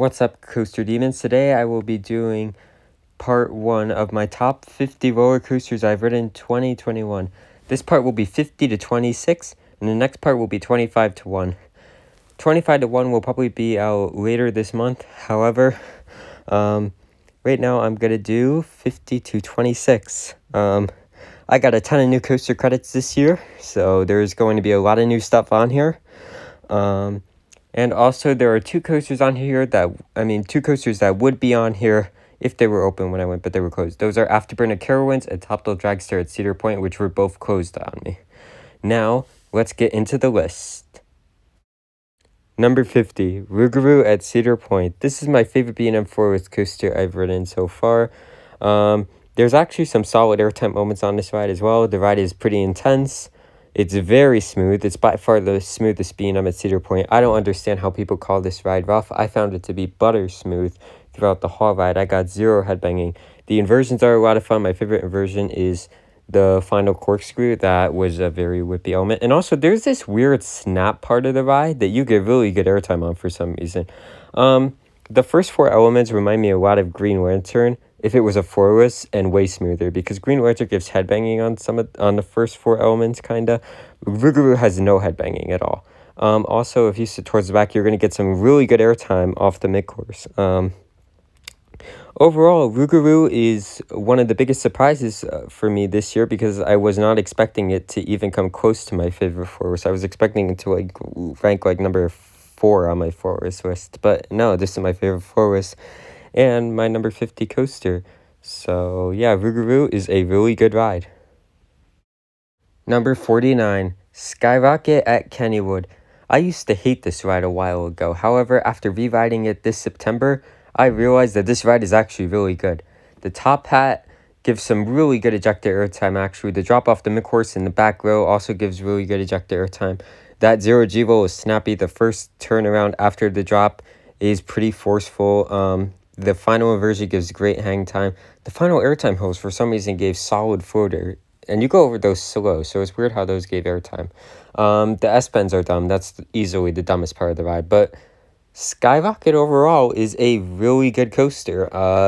What's up, Coaster Demons? Today I will be doing part 1 of my top 50 roller coasters I've ridden in 2021. This part will be 50 to 26, and the next part will be 25 to 1. 25 to 1 will probably be out later this month. However, right now I'm going to do 50 to 26. I got a ton of new coaster credits this year, so there's going to be a lot of new stuff on here. And also, there are two coasters that would be on here if they were open when I went, but they were closed. Those are Afterburner Carowinds and Top Thrill Dragster at Cedar Point, which were both closed on me. Now, let's get into the list. Number 50, Rougarou at Cedar Point. This is my favorite B&M four-wheel coaster I've ridden so far. There's actually some solid airtime moments on this ride as well. The ride is pretty intense. It's very smooth. It's by far the smoothest B&M at Cedar Point. I don't understand how people call this ride rough. I found it to be butter smooth throughout the whole ride. I got zero headbanging. The inversions are a lot of fun. My favorite inversion is the final corkscrew. That was a very whippy element. And also, there's this weird snap part of the ride that you get really good airtime on for some reason. The first four elements remind me a lot of Green Lantern if it was a four-wheel and way smoother, because Green Lantern gives headbanging on the first four elements, kinda. Rougarou has no headbanging at all. Also, if you sit towards the back, you're going to get some really good airtime off the mid-course. Overall, Rougarou is one of the biggest surprises for me this year, because I was not expecting it to even come close to my favorite four-wheel. I was expecting it to rank number 4 on my four-wheel list, but no, this is my favorite four-wheel and my number 50 coaster. So yeah, Rougarou is a really good ride. Number 49, Skyrocket at Kennywood. I used to hate this ride a while ago. However, after re-riding it this September, I realized that this ride is actually really good. The top hat gives some really good ejector airtime, actually. The drop off the mid-course in the back row also gives really good ejector airtime. That 0G roll is snappy. The first turnaround after the drop is pretty forceful. The final inversion gives great hang time. The final airtime holes, for some reason, gave solid floater. And you go over those slow, so it's weird how those gave airtime. The S-bends are dumb. That's easily the dumbest part of the ride. But Skyrocket overall is a really good coaster.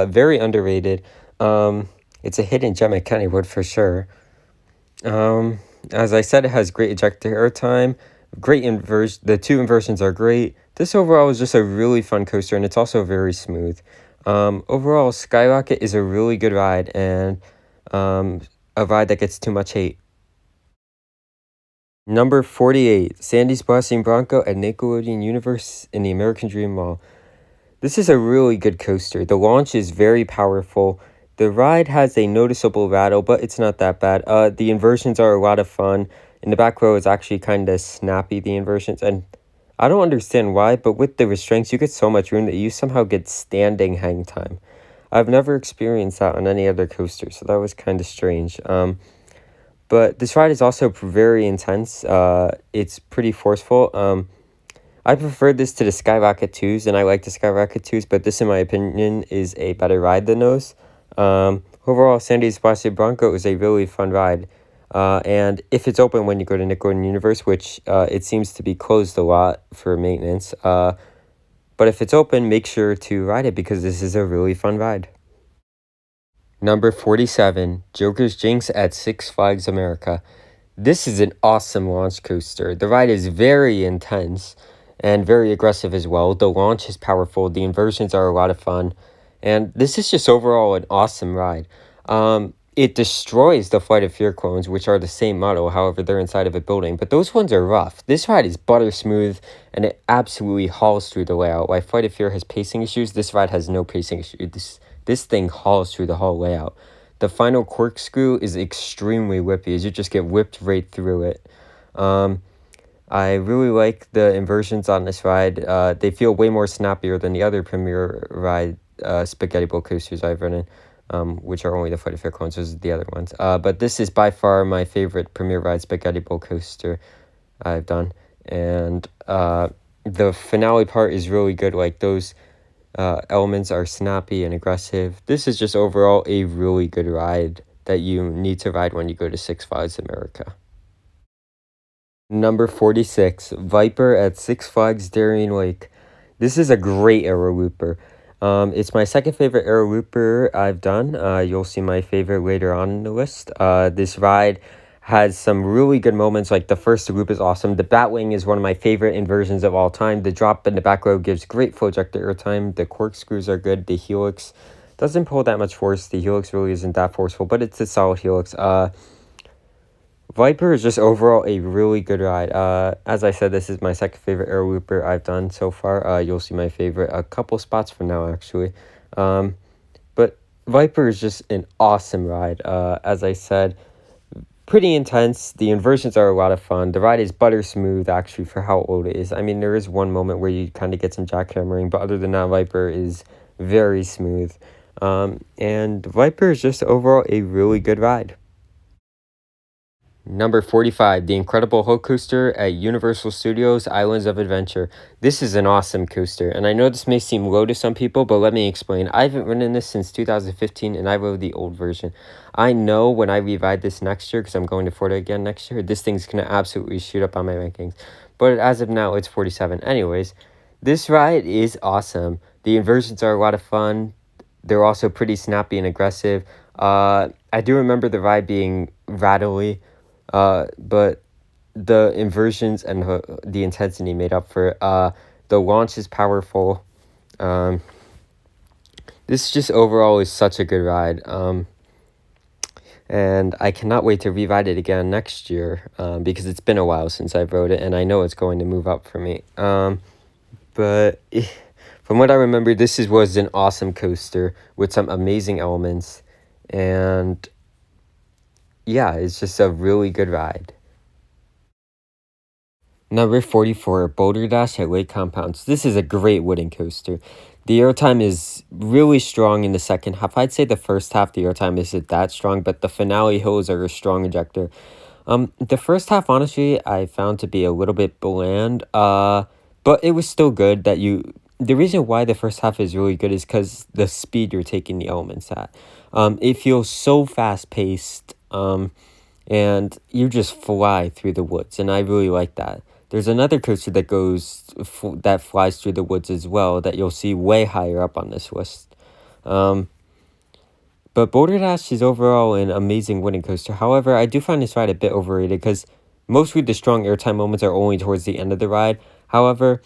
Very underrated. It's a hidden gem at Kennywood for sure. As I said, it has great ejector airtime. Great inversion. The two inversions are great. This overall is just a really fun coaster, and it's also very smooth. Overall, Skyrocket is a really good ride, and a ride that gets too much hate. Number 48, Sandy's Blasting Bronco at Nickelodeon Universe in the American Dream Mall. This is a really good coaster. The launch is very powerful. The ride has a noticeable rattle, but it's not that bad. The inversions are a lot of fun. In the back row, it's actually kind of snappy, the inversions, and I don't understand why, but with the restraints, you get so much room that you somehow get standing hang time. I've never experienced that on any other coaster, so that was kind of strange. But this ride is also very intense. It's pretty forceful. I prefer this to the Skyrocket 2s, and I like the Skyrocket 2s, but this, in my opinion, is a better ride than those. Overall, Sandy's Blasted Bronco is a really fun ride. And if it's open when you go to Nickelodeon Universe, which it seems to be closed a lot for maintenance, but if it's open, make sure to ride it, because this is a really fun ride. Number 47, Joker's Jinx at Six Flags America. This is an awesome launch coaster. The ride is very intense and very aggressive as well. The launch is powerful. The inversions are a lot of fun. And this is just overall an awesome ride. It destroys the Flight of Fear clones, which are the same model, however, they're inside of a building. But those ones are rough. This ride is butter smooth, and it absolutely hauls through the layout. While Flight of Fear has pacing issues, this ride has no pacing issues. This thing hauls through the whole layout. The final corkscrew is extremely whippy, as you just get whipped right through it. I really like the inversions on this ride. They feel way more snappier than the other Premier ride spaghetti bowl coasters I've ridden. Which are only the Flight of Fear clones, those are the other ones. But this is by far my favorite Premier Ride Spaghetti Bowl coaster I've done. And the finale part is really good. Those elements are snappy and aggressive. This is just overall a really good ride that you need to ride when you go to Six Flags America. Number 46, Viper at Six Flags Darien Lake. This is a great arrow looper. It's my second favorite arrow looper I've done. You'll see my favorite later on in the list. This ride has some really good moments, like the first loop is awesome. The Batwing is one of my favorite inversions of all time. The drop in the back row gives great full ejector airtime. The corkscrews are good. The helix doesn't pull that much force. The helix really isn't that forceful, but it's a solid helix. Viper is just overall a really good ride. As I said, this is my second favorite air looper I've done so far. You'll see my favorite a couple spots from now, actually. But Viper is just an awesome ride. As I said, pretty intense. The inversions are a lot of fun. The ride is butter smooth, actually, for how old it is. I mean, there is one moment where you kind of get some jackhammering, but other than that, Viper is very smooth. And Viper is just overall a really good ride. Number 45, the Incredible Hulk Coaster at Universal Studios Islands of Adventure. This is an awesome coaster, and I know this may seem low to some people, but let me explain. I haven't ridden this since 2015, and I rode the old version. I know when I ride this next year, because I'm going to Florida again next year, this thing's going to absolutely shoot up on my rankings. But as of now, it's 47. Anyways, this ride is awesome. The inversions are a lot of fun. They're also pretty snappy and aggressive. I do remember the ride being rattly. But the inversions and the intensity made up for it. The launch is powerful. This just overall is such a good ride. And I cannot wait to re-ride it again next year, because it's been a while since I've rode it, and I know it's going to move up for me. But from what I remember, this was an awesome coaster with some amazing elements, and yeah, it's just a really good ride. Number 44, Boulder Dash at Lake Compounds. This is a great wooden coaster. The airtime is really strong in the second half. I'd say the first half, the airtime isn't that strong, but the finale hills are a strong ejector. The first half, honestly, I found to be a little bit bland, but it was still good. The reason why the first half is really good is because the speed you're taking the elements at. It feels so fast-paced, and you just fly through the woods, and I really like that. There's another coaster that flies through the woods as well that you'll see way higher up on this list. But Boulder Dash is overall an amazing wooden coaster. However, I do find this ride a bit overrated because mostly the strong airtime moments are only towards the end of the ride. However,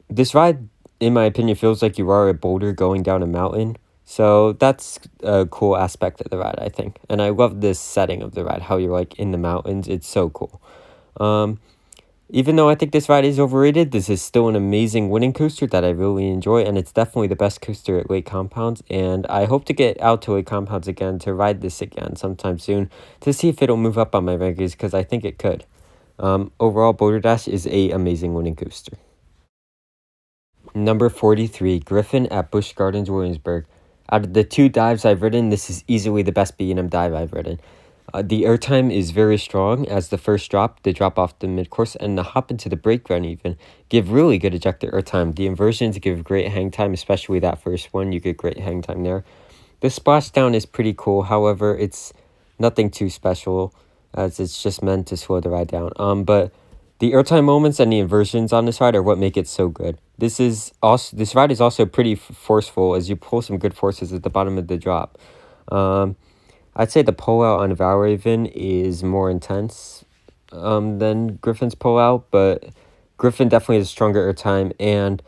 this ride, in my opinion, feels like you are a boulder going down a mountain. So that's a cool aspect of the ride, I think. And I love this setting of the ride, how you're like in the mountains. It's so cool. Even though I think this ride is overrated, this is still an amazing wooden coaster that I really enjoy, and it's definitely the best coaster at Lake Compounds, and I hope to get out to Lake Compounds again to ride this again sometime soon to see if it'll move up on my rankings, because I think it could. Overall, Boulder Dash is an amazing wooden coaster. Number 43, Griffin at Busch Gardens, Williamsburg. Out of the two dives I've ridden, this is easily the best B&M dive I've ridden. The airtime is very strong, as the first drop, the drop off the mid-course, and the hop into the brake run even give really good ejector airtime. The inversions give great hang time, especially that first one. You get great hang time there. The splashdown is pretty cool. However, it's nothing too special, as it's just meant to slow the ride down. But the airtime moments and the inversions on this ride are what make it so good. This ride is also pretty forceful, as you pull some good forces at the bottom of the drop. I'd say the pullout on Valraven is more intense than Griffin's pullout, but Griffin definitely has stronger airtime and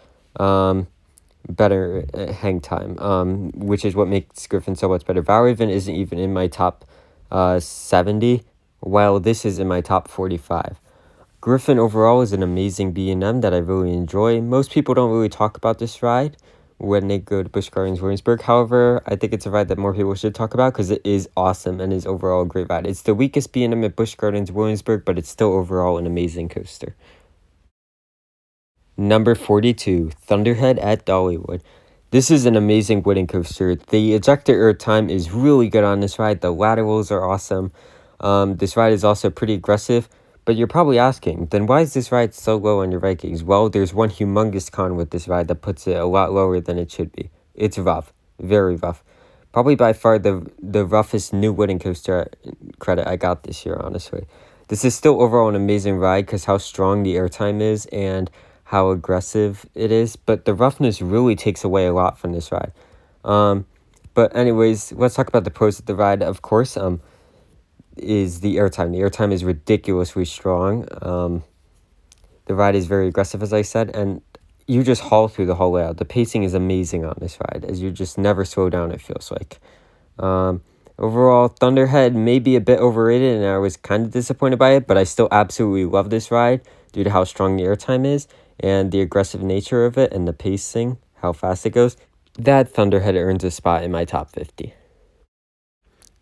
better hang time, which is what makes Griffin so much better. Valraven isn't even in my top 70, while this is in my top 45. Griffin overall is an amazing B&M that I really enjoy. Most people don't really talk about this ride when they go to Busch Gardens Williamsburg. However, I think it's a ride that more people should talk about because it is awesome and is overall a great ride. It's the weakest B&M at Busch Gardens Williamsburg, but it's still overall an amazing coaster. Number 42, Thunderhead at Dollywood. This is an amazing wooden coaster. The ejector airtime is really good on this ride. The laterals are awesome. This ride is also pretty aggressive. But you're probably asking, then why is this ride so low on your rankings? Well, there's one humongous con with this ride that puts it a lot lower than it should be. It's rough. Very rough. Probably by far the roughest new wooden coaster credit I got this year, honestly. This is still overall an amazing ride because how strong the airtime is and how aggressive it is, but the roughness really takes away a lot from this ride. But anyways, let's talk about the pros of the ride. Of course, is the airtime. The airtime is ridiculously strong. The ride is very aggressive, as I said, and you just haul through the whole layout. The pacing is amazing on this ride, as you just never slow down, it feels like. Overall, Thunderhead may be a bit overrated, and I was kind of disappointed by it, but I still absolutely love this ride due to how strong the airtime is and the aggressive nature of it and the pacing, how fast it goes. That Thunderhead earns a spot in my top 50.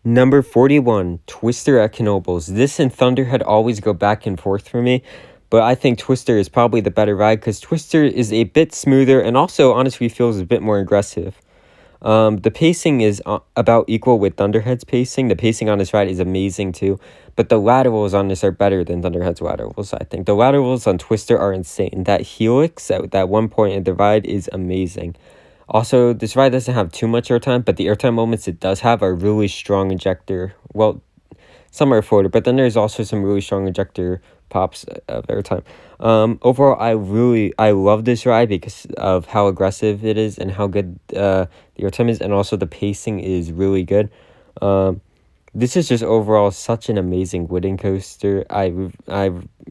Number 41, Twister at Knoebels. This and Thunderhead always go back and forth for me, but I think Twister is probably the better ride because Twister is a bit smoother and also honestly feels a bit more aggressive. The pacing is about equal with Thunderhead's pacing. The pacing on this ride is amazing too, but the laterals on this are better than Thunderhead's laterals, I think. The laterals on Twister are insane. That helix at that one point in the ride is amazing. Also, this ride doesn't have too much airtime, but the airtime moments it does have are really strong injector. Well, some are floater, but then there's also some really strong injector pops of airtime. Overall, I love this ride because of how aggressive it is and how good the airtime is, and also the pacing is really good. This is just overall such an amazing wooden coaster. I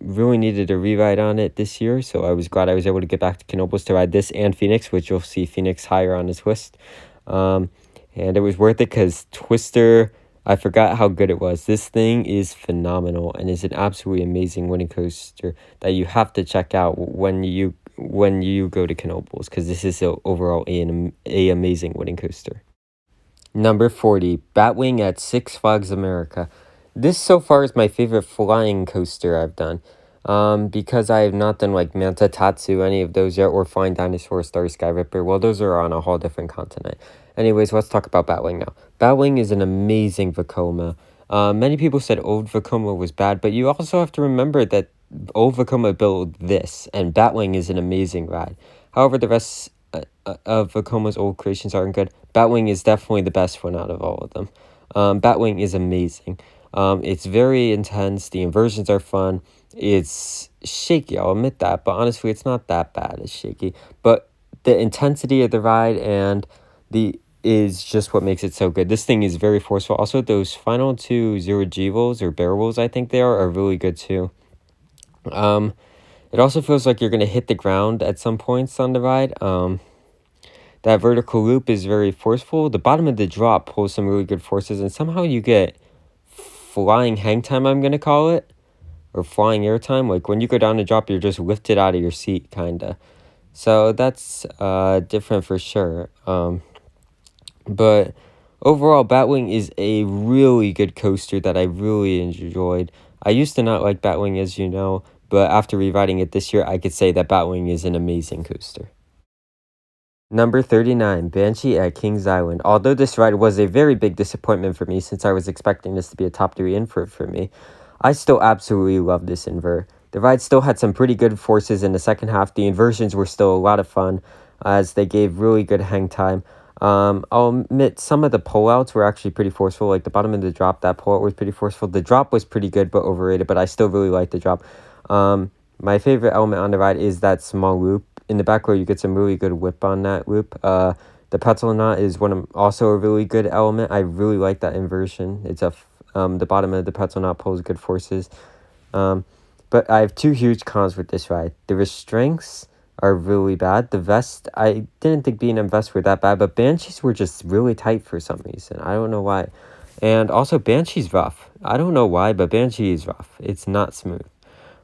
really needed a rewrite on it this year, so I was glad I was able to get back to Knoebels to ride this and Phoenix, which you'll see Phoenix higher on this list. And it was worth it because Twister, I forgot how good it was. This thing is phenomenal and is an absolutely amazing wooden coaster that you have to check out when you go to Knoebels, because this is overall an amazing wooden coaster. Number 40, Batwing at Six Flags America. This so far is my favorite flying coaster I've done. Because I have not done like Manta Tatsu, any of those yet, or Flying Dinosaur, Star Sky Ripper. Well, those are on a whole different continent. Anyways, let's talk about Batwing now. Batwing is an amazing Vekoma. Many people said old Vekoma was bad, but you also have to remember that old Vekoma built this, and Batwing is an amazing ride. However, the rest of Vekoma's old creations aren't good. Batwing is definitely the best one out of all of them. Batwing is amazing. It's very intense. The inversions are fun. It's shaky, I'll admit that, but honestly, it's not that bad. It's shaky, but the intensity of the ride and is just what makes it so good. This thing is very forceful. Also, those final two Zero G rolls or bear rolls, I think they are really good too. It also feels like you're going to hit the ground at some points on the ride. That vertical loop is very forceful. The bottom of the drop pulls some really good forces, and somehow you get flying hang time, I'm going to call it, or flying air time. Like when you go down the drop, you're just lifted out of your seat, kind of. So that's different for sure. But overall, Batwing is a really good coaster that I really enjoyed. I used to not like Batwing, as you know, but after rewriting it this year, I could say that Batwing is an amazing coaster. Number 39, Banshee at Kings Island. Although this ride was a very big disappointment for me since I was expecting this to be a top 3 invert for me, I still absolutely love this invert. The ride still had some pretty good forces in the second half. The inversions were still a lot of fun as they gave really good hang time. I'll admit some of the pullouts were actually pretty forceful. Like the bottom of the drop, that pullout was pretty forceful. The drop was pretty good but overrated, but I still really like the drop. My favorite element on the ride is that small loop. In the back row, you get some really good whip on that loop. The pretzel knot is also a really good element. I really like that inversion. It's the bottom of the pretzel knot pulls good forces. But I have 2 huge cons with this ride. The restraints are really bad. The vest, I didn't think B&M vests were that bad, but Banshees were just really tight for some reason. I don't know why. And also, Banshee's rough. I don't know why, but Banshee is rough. It's not smooth.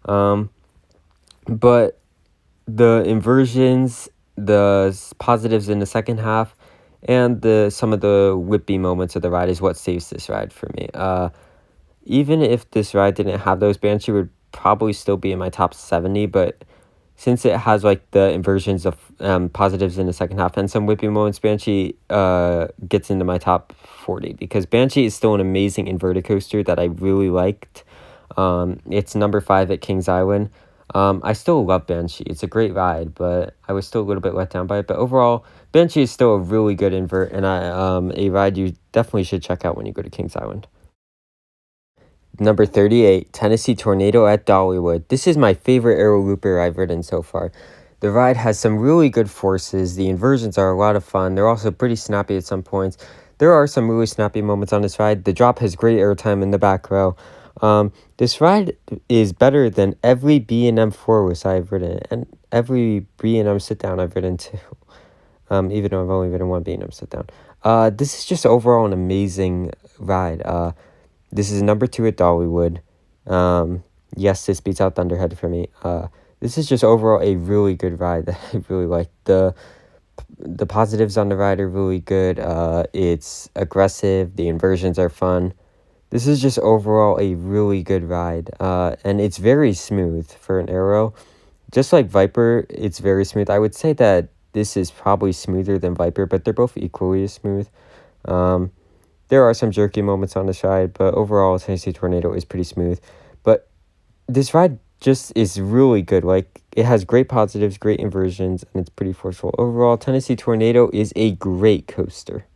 But the inversions, the positives in the second half, and some of the whippy moments of the ride is what saves this ride for me. Even if this ride didn't have those, Banshee would probably still be in my top 70, but since it has like the inversions of positives in the second half and some whippy moments, Banshee gets into my top 40 because Banshee is still an amazing inverted coaster that I really liked. It's number 5 at Kings Island. I still love Banshee. It's a great ride, but I was still a little bit let down by it. But overall, Banshee is still a really good invert and a ride you definitely should check out when you go to Kings Island. Number 38, Tennessee Tornado at Dollywood. This is my favorite aero looper I've ridden so far. The ride has some really good forces. The inversions are a lot of fun. They're also pretty snappy at some points. There are some really snappy moments on this ride. The drop has great airtime in the back row. This ride is better than every B&M 4-wheel I've ridden, and every B&M sit-down I've ridden too. Even though I've only ridden one B&M sit-down. This is just overall an amazing ride. This is number 2 at Dollywood. Yes, this beats out Thunderhead for me. This is just overall a really good ride that I really like. The positives on the ride are really good. It's aggressive. The inversions are fun. This is just overall a really good ride. And it's very smooth for an aero. Just like Viper, it's very smooth. I would say that this is probably smoother than Viper, but they're both equally as smooth. There are some jerky moments on this ride, but overall, Tennessee Tornado is pretty smooth. But this ride just is really good. Like, it has great positives, great inversions, and it's pretty forceful. Overall, Tennessee Tornado is a great coaster.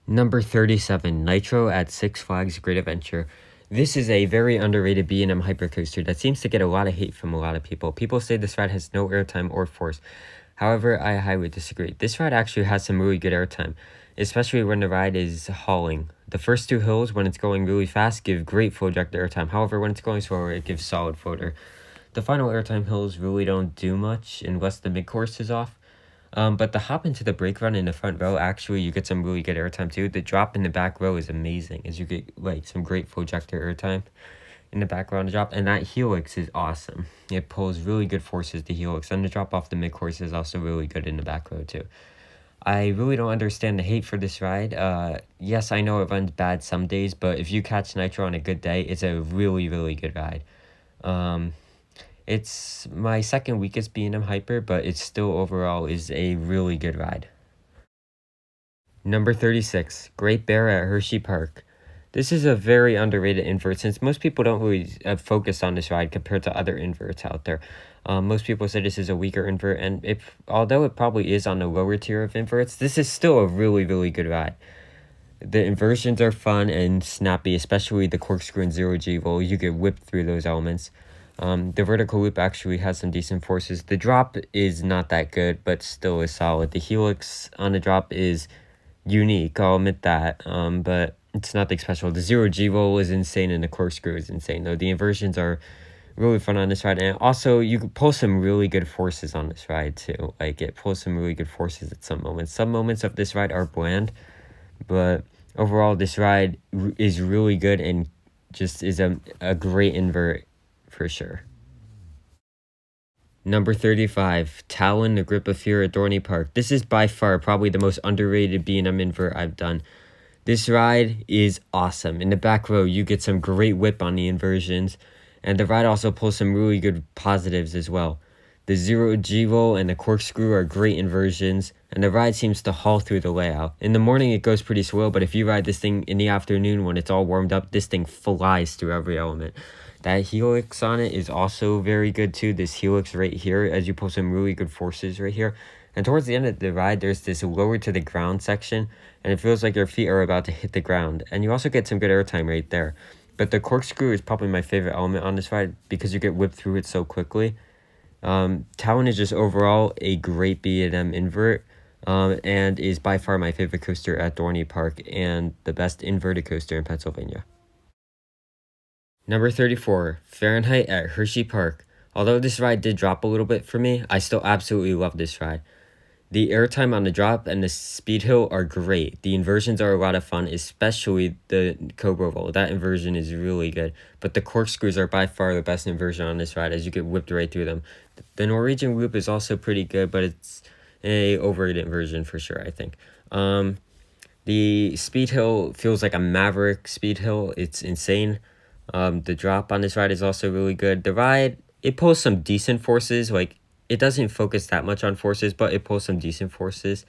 Number 37, Nitro at Six Flags Great Adventure. This is a very underrated B&M hypercoaster that seems to get a lot of hate from a lot of people. People say this ride has no airtime or force. However, I highly disagree. This ride actually has some really good airtime, especially when the ride is hauling. The first 2 hills, when it's going really fast, give great flow ejector airtime. However, when it's going slower, it gives solid floater. The final airtime hills really don't do much unless the mid-course is off. But the hop into the brake run in the front row, actually, you get some really good airtime too. The drop in the back row is amazing, as you get like some great flow ejector airtime in the back row on the drop. And that helix is awesome. It pulls really good forces, the helix. And the drop off the mid-course is also really good in the back row too. I really don't understand the hate for this ride. Yes, I know it runs bad some days, but if you catch Nitro on a good day, it's a really, really good ride. It's my second weakest B&M Hyper, but it still overall is a really good ride. Number 36, Great Bear at Hershey Park. This is a very underrated invert since most people don't really focus on this ride compared to other inverts out there. Most people say this is a weaker invert, and although it probably is on the lower tier of inverts, this is still a really, really good ride. The inversions are fun and snappy, especially the corkscrew and 0G roll. You get whipped through those elements. The vertical loop actually has some decent forces. The drop is not that good, but still is solid. The helix on the drop is unique, I'll admit that, but it's nothing special. The 0G roll is insane, and the corkscrew is insane, though. The inversions are really fun on this ride, and also you can pull some really good forces on this ride, too. Like, it pulls some really good forces at some moments. Some moments of this ride are bland, but overall, this ride is really good and just is a great invert for sure. Number 35, Talon, the Grip of Fear at Dorney Park. This is by far probably the most underrated B&M invert I've done. This ride is awesome. In the back row, you get some great whip on the inversions, and the ride also pulls some really good positives as well. The 0G roll and the corkscrew are great inversions, and the ride seems to haul through the layout. In the morning, it goes pretty slow, but if you ride this thing in the afternoon when it's all warmed up, this thing flies through every element. That helix on it is also very good too. This helix right here, as you pull some really good forces right here. And towards the end of the ride, there's this lower to the ground section, and it feels like your feet are about to hit the ground. And you also get some good airtime right there. But the corkscrew is probably my favorite element on this ride because you get whipped through it so quickly. Talon is just overall a great B&M invert, and is by far my favorite coaster at Dorney Park and the best inverted coaster in Pennsylvania. Number 34, Fahrenheit at Hershey Park. Although this ride did drop a little bit for me, I still absolutely love this ride. The airtime on the drop and the speed hill are great. The inversions are a lot of fun, especially the Cobra roll. That inversion is really good. But the corkscrews are by far the best inversion on this ride, as you get whipped right through them. The Norwegian loop is also pretty good, but it's a overrated inversion for sure, I think. The speed hill feels like a Maverick speed hill. It's insane. The drop on this ride is also really good. The ride, it pulls some decent forces. Like, it doesn't focus that much on forces, but it pulls some decent forces.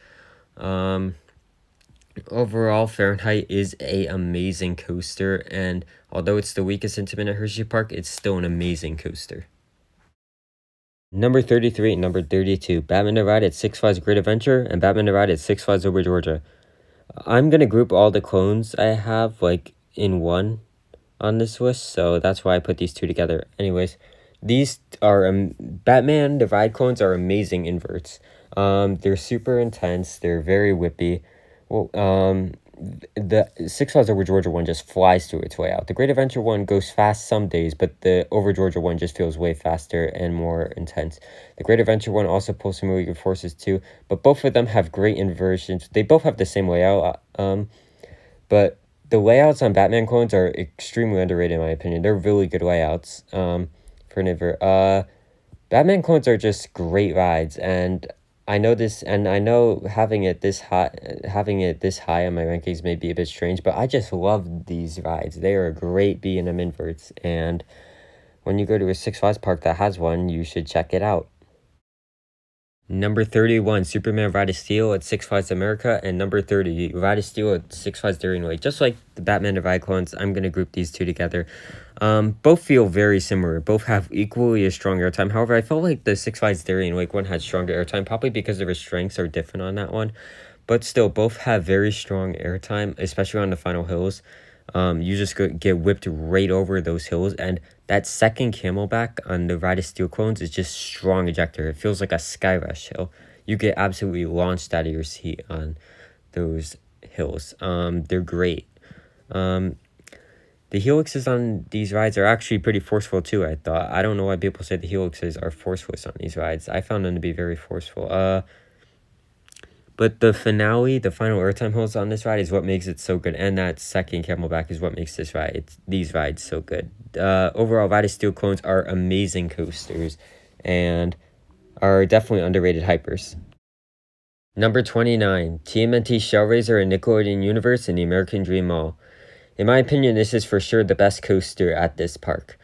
Overall, Fahrenheit is a amazing coaster, and although it's the weakest intimate at Hershey Park, it's still an amazing coaster. Number 33 and number 32, Batman the Ride at Six Flags Great Adventure and Batman the Ride at Six Flags Over Georgia. I'm going to group all the clones I have, like, in one on this list, so that's why I put these two together. Anyways, These are Batman, the ride clones are amazing inverts. They're super intense. They're very whippy. Well, the Six Flags Over Georgia one just flies through its way out. The Great Adventure one goes fast some days, but the Over Georgia one just feels way faster and more intense. The Great Adventure one also pulls some really good forces too, but both of them have great inversions. They both have the same layout, but the layouts on Batman clones are extremely underrated in my opinion. They're really good layouts for an invert. Batman clones are just great rides, and I know this, and I know having it this high on my rankings may be a bit strange, but I just love these rides. They are great B&M inverts, and when you go to a Six Flags park that has one, you should check it out. Number 31, Superman Ride of Steel at Six Flags America, and number 30, Ride of Steel at Six Flags Darien Lake. Just like the Batman and Ride clones, I'm going to group these two together. Both feel very similar. Both have equally as strong airtime. However, I felt like the Six Flags Darien Lake one had stronger airtime, probably because the restraints are different on that one. But still, both have very strong airtime, especially on the final hills. You just get whipped right over those hills, and that second camelback on the Ride of Steel clones is just strong ejector. It feels like a sky rush hill. You get absolutely launched out of your seat on those hills. They're great. The helixes on these rides are actually pretty forceful too, I thought. I don't know why people say the helixes are forceless on these rides. I found them to be very forceful. But the finale, the final airtime hills on this ride is what makes it so good. And that second camelback is what makes these rides so good. Overall, Ride of Steel clones are amazing coasters and are definitely underrated hypers. Number 29, TMNT Shellraiser and Nickelodeon Universe in the American Dream Mall. In my opinion, this is for sure the best coaster at this park.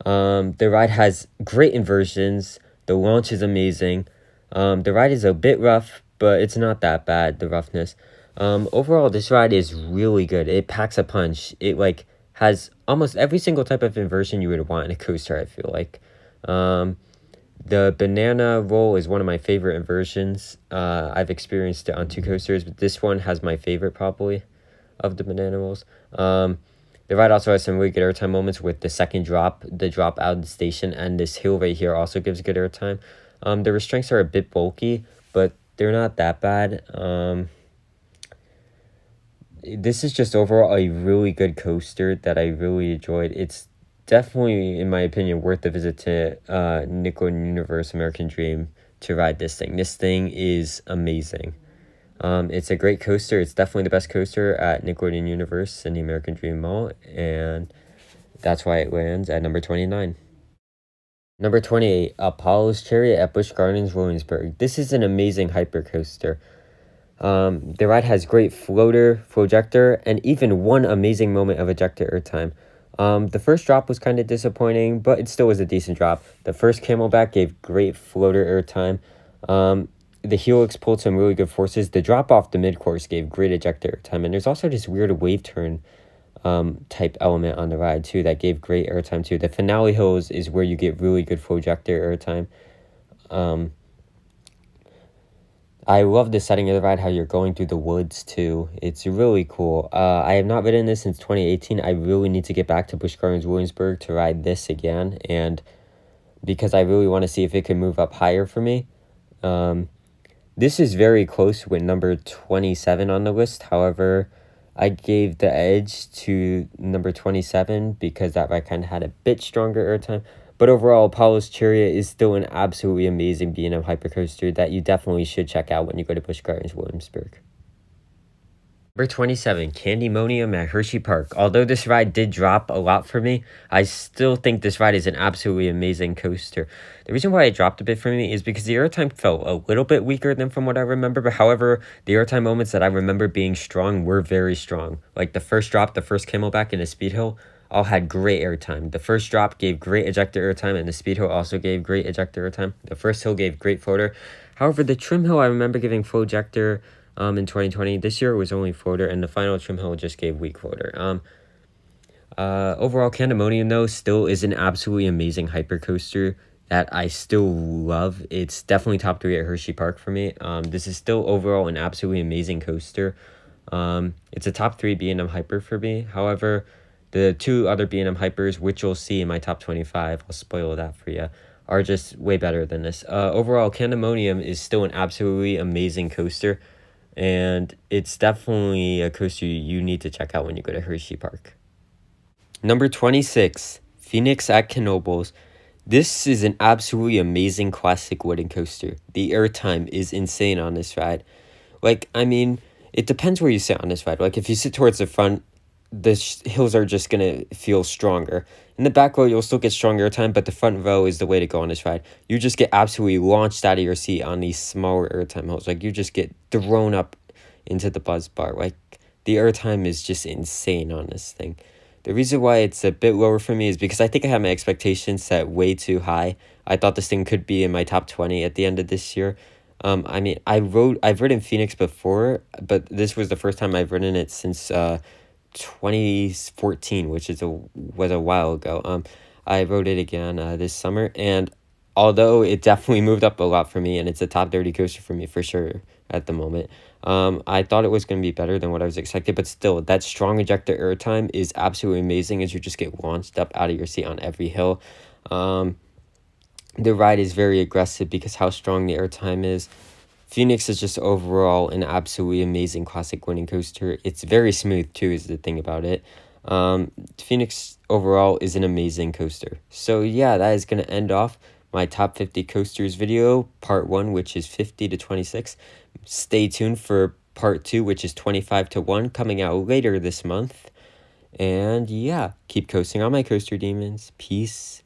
The ride has great inversions. The launch is amazing. The ride is a bit rough, but it's not that bad, the roughness. Overall, this ride is really good. It packs a punch. It, has almost every single type of inversion you would want in a coaster, I feel like. The banana roll is one of my favorite inversions. I've experienced it on 2 coasters, but this one has my favorite, probably, of the banana rolls. The ride also has some really good airtime moments with the second drop, the drop out of the station, and this hill right here also gives good airtime. The restraints are a bit bulky, but they're not that bad. This is just overall a really good coaster that I really enjoyed. It's definitely, in my opinion, worth the visit to Nickelodeon Universe American Dream to ride this thing. This thing is amazing. It's a great coaster. It's definitely the best coaster at Nickelodeon Universe in the American Dream Mall, and that's why it lands at number 29. Number 28, Apollo's Chariot at Busch Gardens, Williamsburg. This is an amazing hypercoaster. The ride has great floater, flojector, and even one amazing moment of ejector airtime. The first drop was kind of disappointing, but it still was a decent drop. The first camelback gave great floater airtime. The helix pulled some really good forces. The drop off the mid-course gave great ejector airtime, and there's also this weird wave turn type element on the ride too that gave great airtime too. The finale hills is where you get really good flojector airtime. I love the setting of the ride, how you're going through the woods too. It's really cool. I have not ridden this since 2018. I really need to get back to Busch Gardens Williamsburg to ride this again, and because I really want to see if it can move up higher for me. This is very close with number 27 on the list. However, I gave the edge to number 27 because that ride kind of had a bit stronger airtime. But overall, Apollo's Chariot is still an absolutely amazing B&M hypercoaster that you definitely should check out when you go to Busch Gardens Williamsburg. Number 27, Candemonium at Hershey Park. Although this ride did drop a lot for me, I still think this ride is an absolutely amazing coaster. The reason why it dropped a bit for me is because the airtime felt a little bit weaker than from what I remember. But however, the airtime moments that I remember being strong were very strong. Like the first drop, the first camelback, and the speed hill all had great airtime. The first drop gave great ejector airtime, and the speed hill also gave great ejector airtime. The first hill gave great floater. However, the trim hill I remember giving full ejector in 2020. This year it was only floater, and the final trim hill just gave weak floater. Overall, Candemonium though still is an absolutely amazing hypercoaster that I still love. It's definitely top 3 at Hershey Park for me. This is still overall an absolutely amazing coaster. It's a top 3 B&M hyper for me. However, The two other B&M Hypers, which you'll see in my top 25, I'll spoil that for you, are just way better than this. Overall, Candemonium is still an absolutely amazing coaster, and it's definitely a coaster you need to check out when you go to Hershey Park. Number 26, Phoenix at Knoebels. This is an absolutely amazing classic wooden coaster. The airtime is insane on this ride. Like, I mean, it depends where you sit on this ride. Like, if you sit towards the front, the hills are just going to feel stronger. In the back row, you'll still get stronger airtime, but the front row is the way to go on this ride. You just get absolutely launched out of your seat on these smaller airtime hills. Like, you just get thrown up into the buzz bar. Like, the airtime is just insane on this thing. The reason why it's a bit lower for me is because I think I had my expectations set way too high. I thought this thing could be in my top 20 at the end of this year. I mean, I've ridden Phoenix before, but this was the first time I've ridden it since 2014, which was a while ago. I rode it again this summer, and although it definitely moved up a lot for me, and it's a top 30 coaster for me for sure at the moment, I thought it was going to be better than what I was expecting, but still, that strong ejector airtime is absolutely amazing as you just get launched up out of your seat on every hill. The ride is very aggressive because how strong the airtime is. Phoenix is just overall an absolutely amazing classic winning coaster. It's very smooth too, is the thing about it. Phoenix overall is an amazing coaster. So yeah, that is going to end off my top 50 coasters video, part 1, which is 50 to 26. Stay tuned for part 2, which is 25 to 1, coming out later this month. And yeah, keep coasting on my coaster demons. Peace